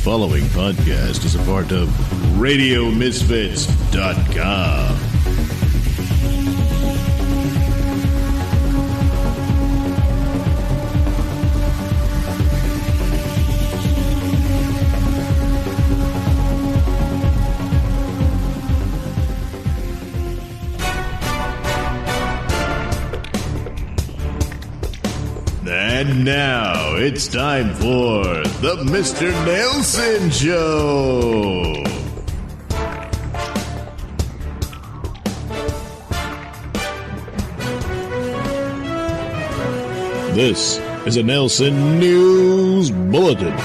following podcast is a part of RadioMisfits.com. And now it's time for the Mr. Nailsin Show. This is a Nailsin News Bulletin.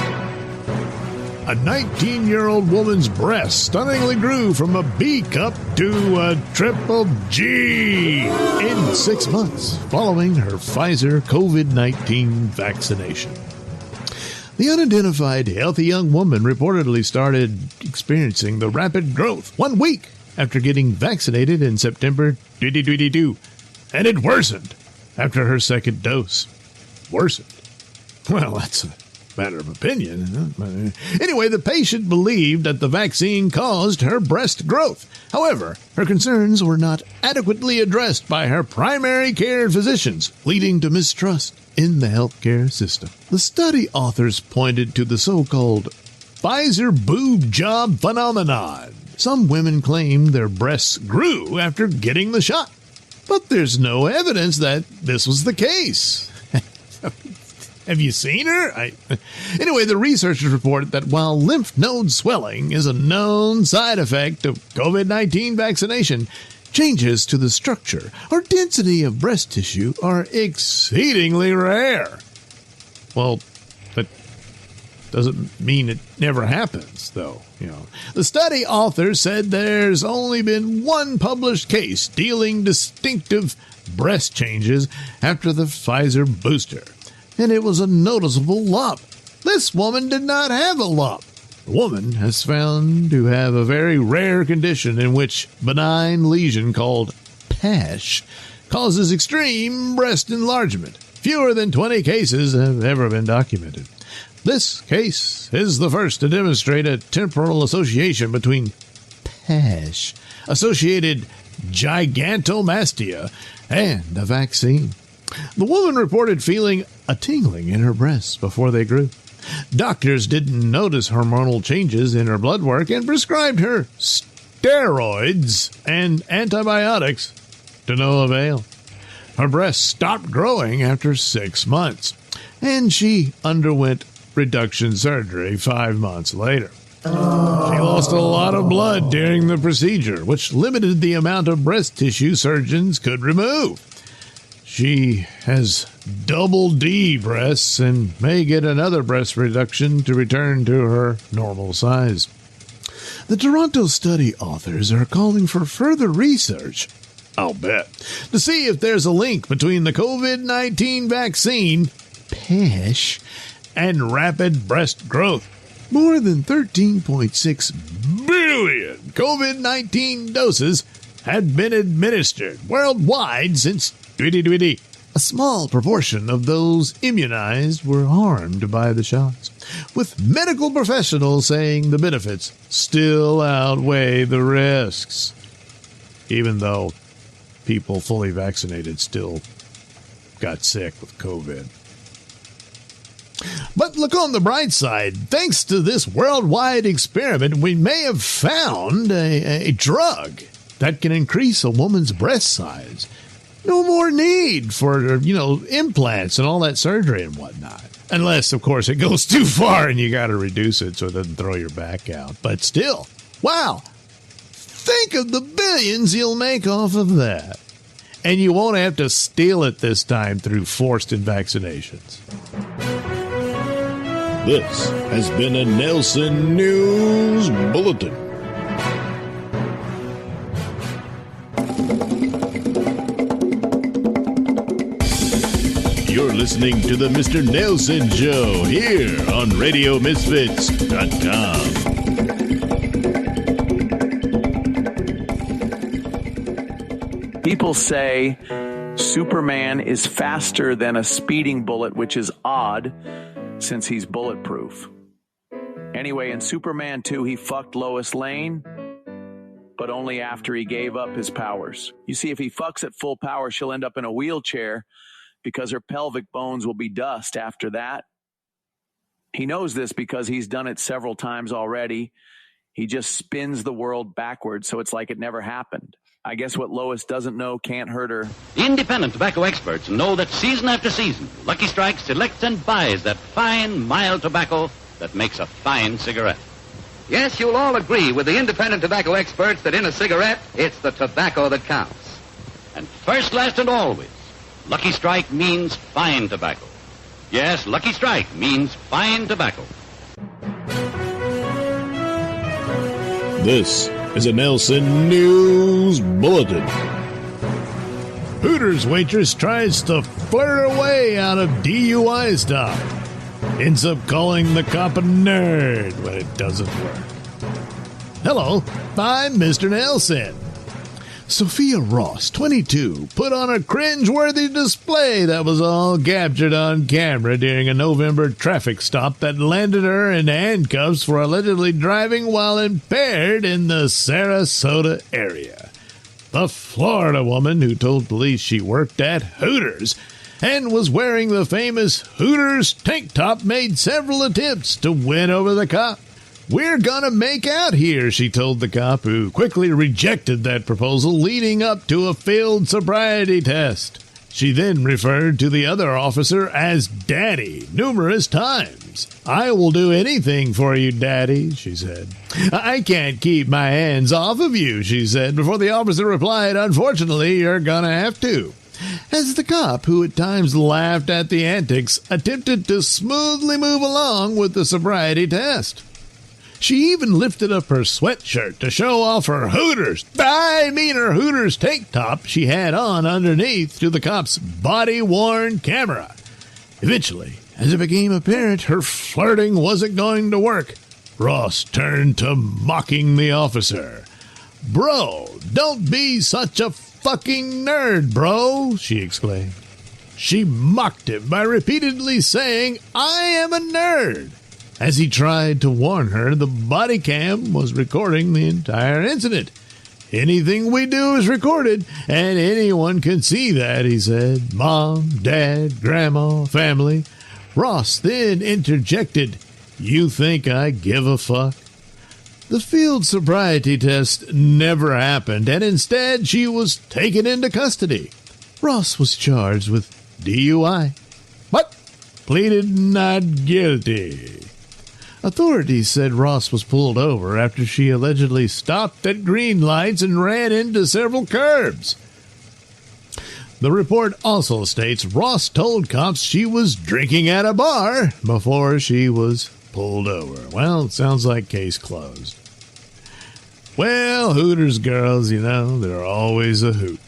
A 19-year-old woman's breast stunningly grew from a B cup to a triple G in 6 months following her Pfizer COVID-19 vaccination. The unidentified healthy young woman reportedly started experiencing the rapid growth 1 week after getting vaccinated in September 2022, and it worsened after her second dose. Worsened? Well, that's a matter of opinion. Anyway, the patient believed that the vaccine caused her breast growth. However, her concerns were not adequately addressed by her primary care physicians, leading to mistrust in the healthcare system. The study authors pointed to the so-called Pfizer boob job phenomenon. Some women claimed their breasts grew after getting the shot, but there's no evidence that this was the case. Have you seen her? Anyway, the researchers reported that while lymph node swelling is a known side effect of COVID-19 vaccination, changes to the structure or density of breast tissue are exceedingly rare. Well, that doesn't mean it never happens, though. The study authors said there's only been one published case dealing distinctive breast changes after the Pfizer booster, and it was a noticeable lump. This woman did not have a lump. The woman has found to have a very rare condition in which benign lesion called PASH causes extreme breast enlargement. Fewer than 20 cases have ever been documented. This case is the first to demonstrate a temporal association between PASH-associated gigantomastia and the vaccine. The woman reported feeling a tingling in her breasts before they grew. Doctors didn't notice hormonal changes in her blood work and prescribed her steroids and antibiotics to no avail. Her breasts stopped growing after 6 months, and she underwent reduction surgery 5 months later. She lost a lot of blood during the procedure, which limited the amount of breast tissue surgeons could remove. She has double D breasts and may get another breast reduction to return to her normal size. The Toronto study authors are calling for further research, I'll bet, to see if there's a link between the COVID-19 vaccine, PASH, and rapid breast growth. More than 13.6 billion COVID-19 doses had been administered worldwide since 2020. A small proportion of those immunized were harmed by the shots, with medical professionals saying the benefits still outweigh the risks, even though people fully vaccinated still got sick with COVID. But look on the bright side. Thanks to this worldwide experiment, we may have found a drug that can increase a woman's breast size. No more need for, implants and all that surgery and whatnot. Unless, of course, it goes too far and you got to reduce it so it doesn't throw your back out. But still, wow. Think of the billions you'll make off of that. And you won't have to steal it this time through forced vaccinations. This has been a Nailsin News Bulletin. You're listening to the Mr. Nailsin Show here on RadioMisfits.com. People say Superman is faster than a speeding bullet, which is odd since he's bulletproof. Anyway, in Superman 2, he fucked Lois Lane, but only after he gave up his powers. You see, if he fucks at full power, she'll end up in a wheelchair because her pelvic bones will be dust after that. He knows this because he's done it several times already. He just spins the world backwards, so it's like it never happened. I guess what Lois doesn't know can't hurt her. Independent tobacco experts know that season after season, Lucky Strike selects and buys that fine, mild tobacco that makes a fine cigarette. Yes, you'll all agree with the independent tobacco experts that in a cigarette, it's the tobacco that counts. And first, last, and always, Lucky Strike means fine tobacco. Yes, Lucky Strike means fine tobacco. This is a Nailsin News Bulletin. Hooters waitress tries to flirt her way out of DUI stop. Ends up calling the cop a nerd when it doesn't work. Hello, I'm Mr. Nailsin. Sophia Ross, 22, put on a cringe-worthy display that was all captured on camera during a November traffic stop that landed her in handcuffs for allegedly driving while impaired in the Sarasota area. The Florida woman who told police she worked at Hooters and was wearing the famous Hooters tank top made several attempts to win over the cop. "We're gonna make out here," she told the cop, who quickly rejected that proposal, leading up to a failed sobriety test. She then referred to the other officer as Daddy numerous times. "I will do anything for you, Daddy," she said. "I can't keep my hands off of you," she said, before the officer replied, "Unfortunately, you're gonna have to." As the cop, who at times laughed at the antics, attempted to smoothly move along with the sobriety test. She even lifted up her sweatshirt to show off her Hooters. Her Hooters tank top she had on underneath to the cop's body-worn camera. Eventually, as it became apparent her flirting wasn't going to work, Ross turned to mocking the officer. "Bro, don't be such a fucking nerd, bro," she exclaimed. She mocked him by repeatedly saying, "I am a nerd." As he tried to warn her, the body cam was recording the entire incident. "Anything we do is recorded, and anyone can see that," he said. "Mom, Dad, Grandma, family." Ross then interjected, "You think I give a fuck?" The field sobriety test never happened, and instead she was taken into custody. Ross was charged with DUI, but pleaded not guilty. Authorities said Ross was pulled over after she allegedly stopped at green lights and ran into several curbs. The report also states Ross told cops she was drinking at a bar before she was pulled over. Well, it sounds like case closed. Well, Hooters girls, they're always a hoot.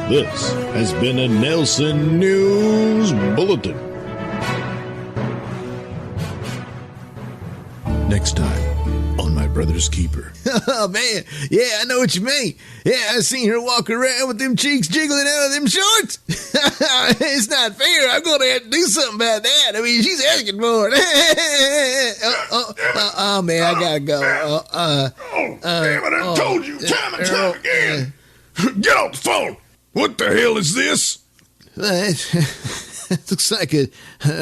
This has been a Nailsin News Bulletin. Next time on My Brother's Keeper. Oh, man. Yeah, I know what you mean. Yeah, I seen her walk around with them cheeks jiggling out of them shorts. It's not fair. I'm going to have to do something about that. I mean, she's asking for it. Oh, man, I got to go. Damn it, I told you time and time again. Get off the phone. What the hell is this? It looks like a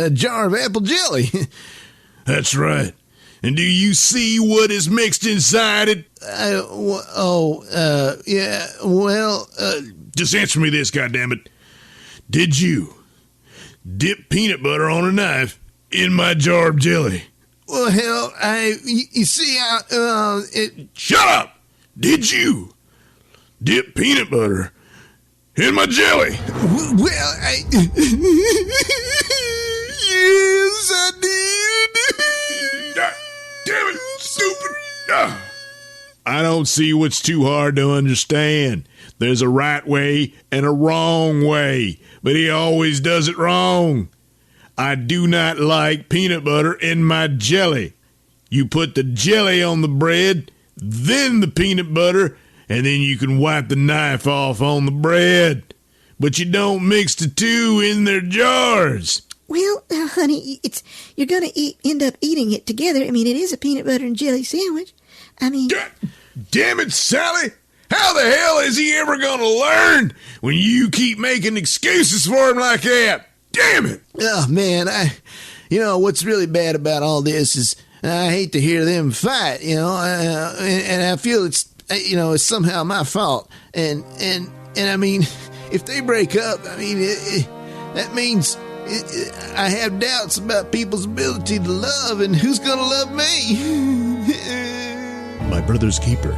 jar of apple jelly. That's right. And do you see what is mixed inside it? Yeah, well... Just answer me this, goddammit. Did you dip peanut butter on a knife in my jar of jelly? Well, hell, you see, Shut up! Did you dip peanut butter in my jelly? Well, yes, I did. Damn it, stupid. I don't see what's too hard to understand. There's a right way and a wrong way, but he always does it wrong. I do not like peanut butter in my jelly. You put the jelly on the bread, then the peanut butter, and then you can wipe the knife off on the bread. But you don't mix the two in their jars. Well, honey, you're gonna end up eating it together. I mean, it is a peanut butter and jelly sandwich. I mean... God damn it, Sally! How the hell is he ever gonna learn when you keep making excuses for him like that? Damn it! Oh, man, what's really bad about all this is I hate to hear them fight, and I feel it's somehow my fault. And I mean, if they break up, I mean, that means I have doubts about people's ability to love and who's gonna love me. My Brother's Keeper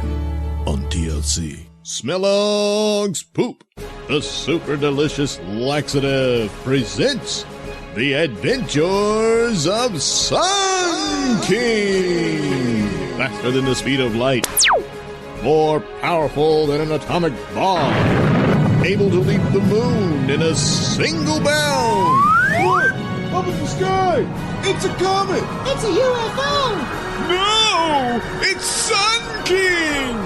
on TLC. Smellog's Poop, the super delicious laxative, presents The Adventures of Sun King. Faster than the speed of light, more powerful than an atomic bomb, able to leap the moon in a single bound. Look, up in the sky, it's a comet. It's a UFO! No, it's Sun King.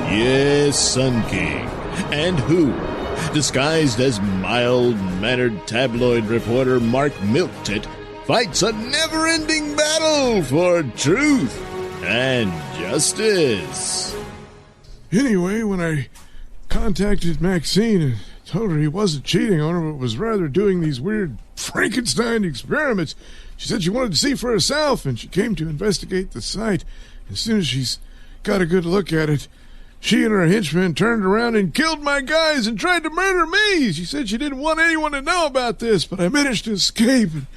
Yes, Sun King. And who, disguised as mild-mannered tabloid reporter Mark Milktit, fights a never-ending battle for truth and justice. Anyway, when I contacted Maxine and told her he wasn't cheating on her, but was rather doing these weird Frankenstein experiments, she said she wanted to see for herself, and she came to investigate the site. As soon as she's got a good look at it, she and her henchmen turned around and killed my guys and tried to murder me. She said she didn't want anyone to know about this, but I managed to escape. And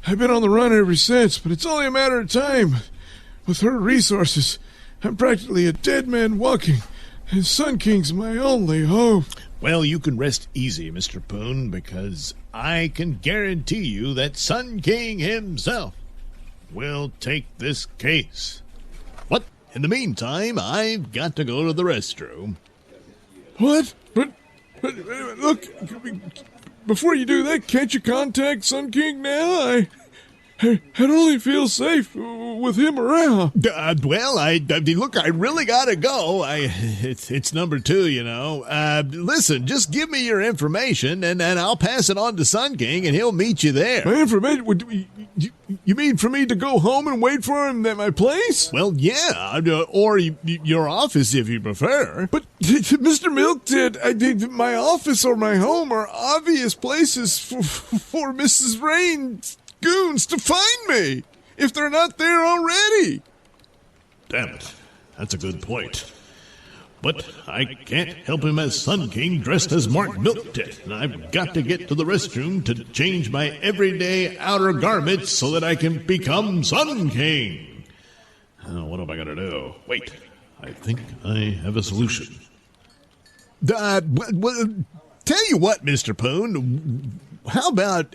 I've been on the run ever since, but it's only a matter of time. With her resources, I'm practically a dead man walking, and Sun King's my only hope. Well, you can rest easy, Mr. Poon, because I can guarantee you that Sun King himself will take this case. But in the meantime, I've got to go to the restroom. What? But look, before you do that, can't you contact Sun King now? I'd only feel safe with him around. Well, look, I really gotta go. It's number 2, you know. Listen, just give me your information, and I'll pass it on to Sun King, and he'll meet you there. My information? You mean for me to go home and wait for him at my place? Well, yeah, or your office if you prefer. But Mr. Milktit, my office or my home are obvious places for Mrs. Rain's goons to find me if they're not there already. Damn it, that's a good point. But I can't help him as Sun King dressed as Mark Milktit, and I've got to get to the restroom to change my everyday outer garments so that I can become Sun King. What am I going to do? Wait, I think I have a solution. Well, tell you what, Mr. Poon, how about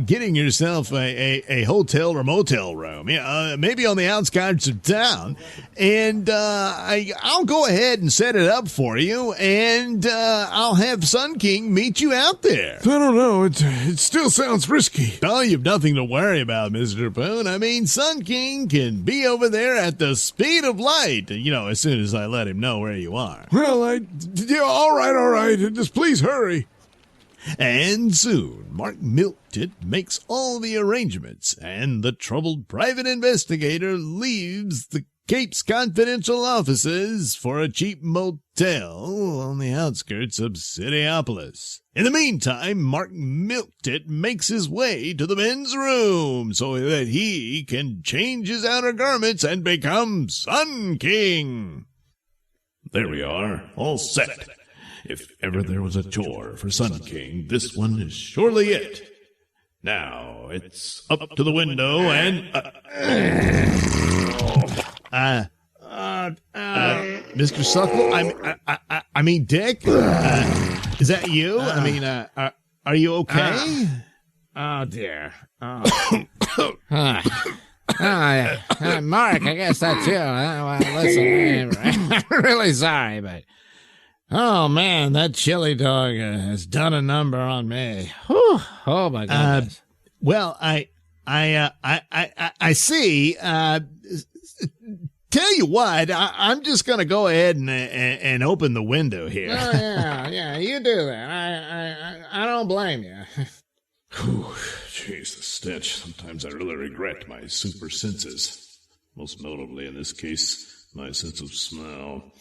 getting yourself a hotel or motel room? Maybe on the outskirts of town, and I'll go ahead and set it up for you, and I'll have Sun King meet you out there. I don't know. It still sounds risky. Oh, you've nothing to worry about, Mr. Poon. I mean, Sun King can be over there at the speed of light, as soon as I let him know where you are. Well, all right. Just please hurry. And soon, Mark Milktit makes all the arrangements, and the troubled private investigator leaves the Cape's confidential offices for a cheap motel on the outskirts of Cityopolis. In the meantime, Mark Milktit makes his way to the men's room so that he can change his outer garments and become Sun King. There we are, all set. If ever there was a chore for Sun King, this one is surely it. Now, it's up to the window and... Mr. Suckle? I mean, Dick? Is that you? Are you okay? Oh, dear. Oh. Mark, I guess that's you. Well, listen, I'm really sorry, but... Oh, man, that chili dog has done a number on me. Whew. Oh, my goodness. Well, I see. Tell you what, I'm just going to go ahead and open the window here. Oh, yeah, you do that. I don't blame you. Jeez, the stench. Sometimes I really regret my super senses. Most notably in this case, my sense of smell.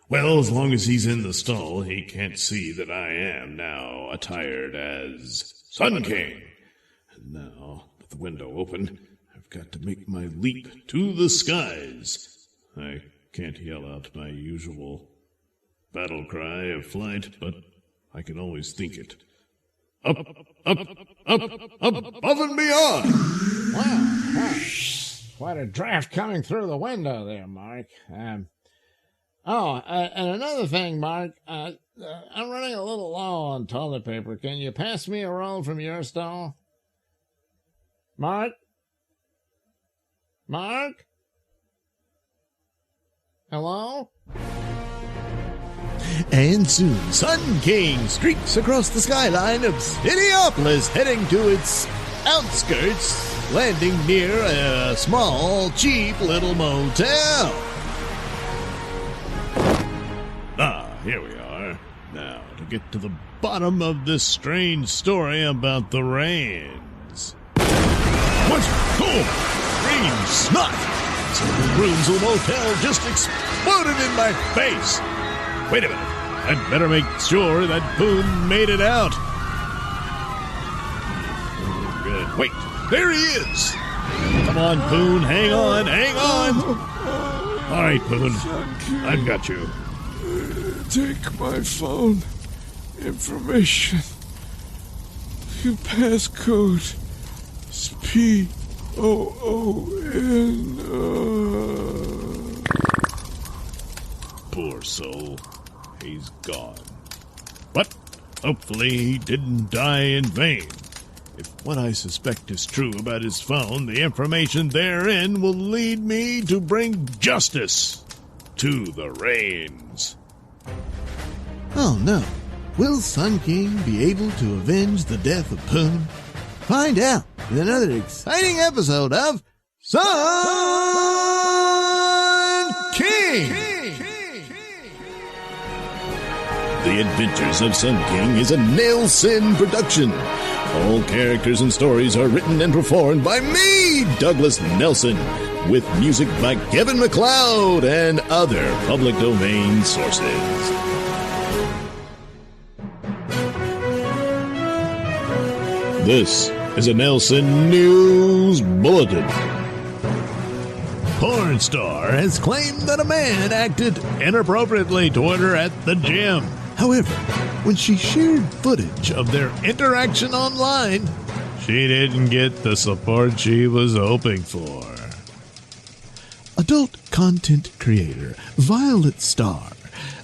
Well, as long as he's in the stall, he can't see that I am now attired as Sun King. And now, with the window open, I've got to make my leap to the skies. I can't yell out my usual battle cry of flight, but I can always think it. Up, up, above and beyond! Wow. Quite a draft coming through the window there, Mark. And another thing, Mark, I'm running a little low on toilet paper. Can you pass me a roll from your stall? Mark? Mark? Hello? And soon, Sun King streaks across the skyline of Cityopolis, heading to its outskirts, landing near a small, cheap little motel. Here we are. Now, to get to the bottom of this strange story about the rains. What's boom? Green snot! Several rooms of the motel just exploded in my face. Wait a minute. I'd better make sure that Boone made it out. Oh, good. Wait, there he is. Come on, Boone. Hang on. All right, Boone. I've got you. Take my phone information. Your passcode is POON. Poor soul. He's gone. But hopefully he didn't die in vain. If what I suspect is true about his phone, the information therein will lead me to bring justice to the Rains. Oh no. Will Sun King be able to avenge the death of Poon? Find out in another exciting episode of Sun King! The Adventures of Sun King is a Nailsin production. All characters and stories are written and performed by me, Douglas Nelson, with music by Kevin MacLeod and other public domain sources. This is a Nailsin News Bulletin. Porn star has claimed that a man acted inappropriately toward her at the gym. However, when she shared footage of their interaction online, she didn't get the support she was hoping for. Adult content creator Violet Starr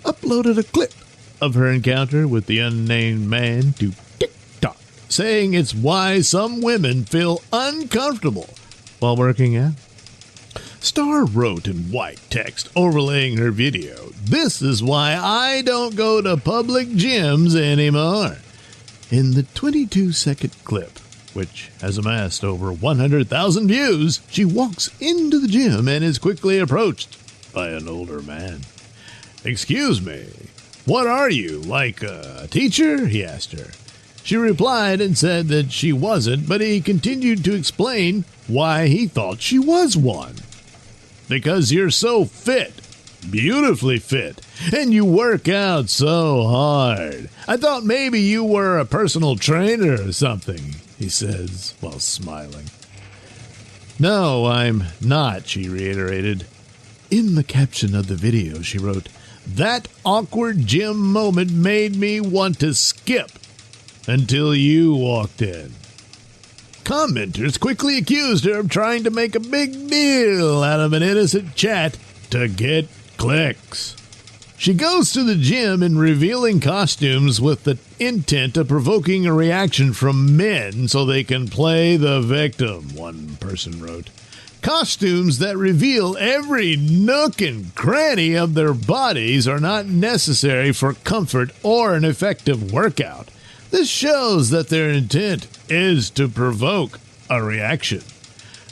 uploaded a clip of her encounter with the unnamed man to TikTok, saying it's why some women feel uncomfortable while working out. Starr wrote in white text overlaying her video, "This is why I don't go to public gyms anymore." In the 22-second clip, which has amassed over 100,000 views, she walks into the gym and is quickly approached by an older man. "Excuse me, what are you, like a teacher?" he asked her. She replied and said that she wasn't, but he continued to explain why he thought she was one. "Because you're so fit, beautifully fit, and you work out so hard. I thought maybe you were a personal trainer or something," he says while smiling. "No, I'm not," she reiterated. In the caption of the video, she wrote, "That awkward gym moment made me want to skip until you walked in." Commenters quickly accused her of trying to make a big deal out of an innocent chat to get clicks. She goes to the gym in revealing costumes with the intent of provoking a reaction from men so they can play the victim, one person wrote. Costumes that reveal every nook and cranny of their bodies are not necessary for comfort or an effective workout. This shows that their intent is to provoke a reaction.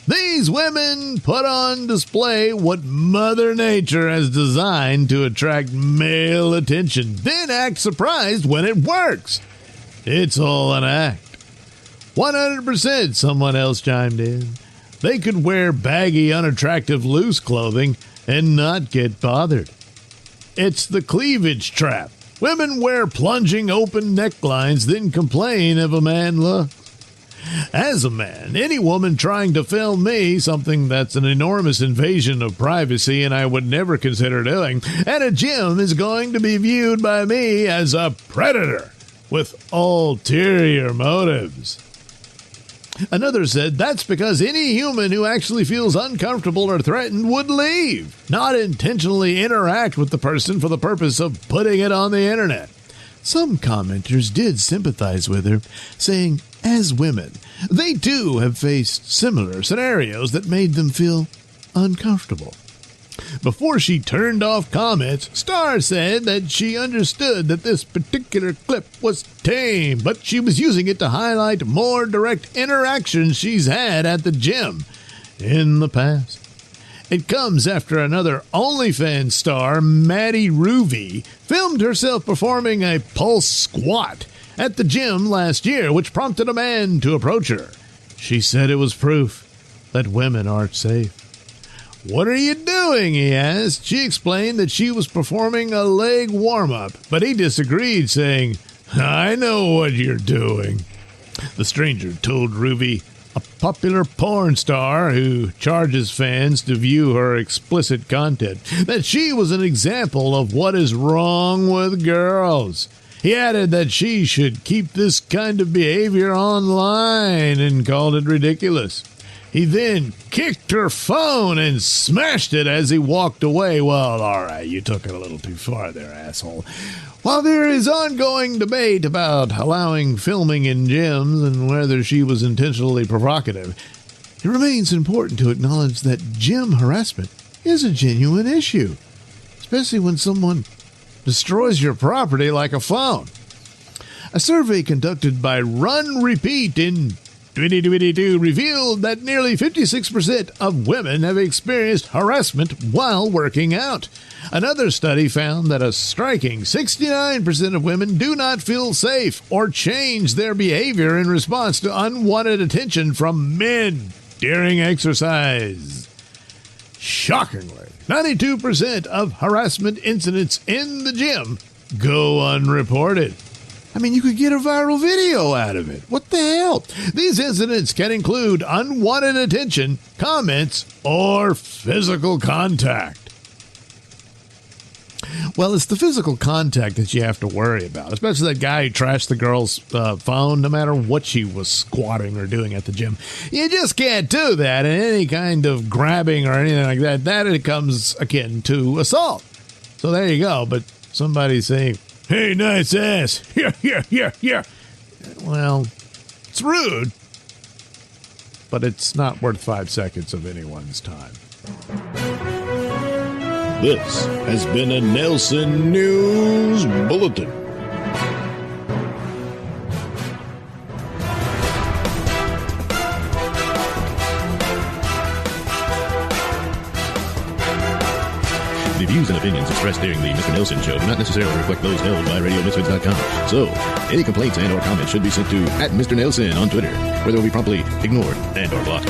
These women put on display what Mother Nature has designed to attract male attention, then act surprised when it works. It's all an act. 100%, someone else chimed in. They could wear baggy, unattractive, loose clothing and not get bothered. It's the cleavage trap. Women wear plunging open necklines, then complain if a man looks. As a man, any woman trying to film me, something that's an enormous invasion of privacy and I would never consider doing, at a gym is going to be viewed by me as a predator with ulterior motives. Another said that's because any human who actually feels uncomfortable or threatened would leave, not intentionally interact with the person for the purpose of putting it on the internet. Some commenters did sympathize with her, saying, as women, they too have faced similar scenarios that made them feel uncomfortable. Before she turned off comments, Starr said that she understood that this particular clip was tame, but she was using it to highlight more direct interactions she's had at the gym in the past. It comes after another OnlyFans star, Maddie Ruby, filmed herself performing a pulse squat at the gym last year, which prompted a man to approach her. She said it was proof that women aren't safe. What are you doing? He asked. She explained that she was performing a leg warm-up, but he disagreed, saying, I know what you're doing. The stranger told Ruby, a popular porn star who charges fans to view her explicit content, that she was an example of what is wrong with girls. He added that she should keep this kind of behavior online and called it ridiculous. He then kicked her phone and smashed it as he walked away. Well, all right, you took it a little too far there, asshole. While there is ongoing debate about allowing filming in gyms and whether she was intentionally provocative, it remains important to acknowledge that gym harassment is a genuine issue, especially when someone destroys your property like a phone. A survey conducted by Run Repeat in 2022 revealed that nearly 56% of women have experienced harassment while working out. Another study found that a striking 69% of women do not feel safe or change their behavior in response to unwanted attention from men during exercise. Shockingly, 92% of harassment incidents in the gym go unreported. I mean, you could get a viral video out of it. What the hell? These incidents can include unwanted attention, comments, or physical contact. Well, it's the physical contact that you have to worry about, especially that guy who trashed the girl's phone, no matter what she was squatting or doing at the gym. You just can't do that, and any kind of grabbing or anything like that, that it comes akin to assault. So there you go, but somebody saying, hey, nice ass. Yeah. Well, it's rude, but it's not worth 5 seconds of anyone's time. This has been a Nailsin News Bulletin. The views and opinions expressed during the Mr. Nailsin Show do not necessarily reflect those held by RadioMisfits.com. So, any complaints and or comments should be sent to @Mr. Nailsin on Twitter, where they will be promptly ignored and or blocked.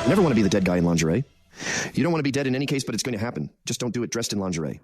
You never want to be the dead guy in lingerie. You don't want to be dead in any case, but it's going to happen. Just don't do it dressed in lingerie.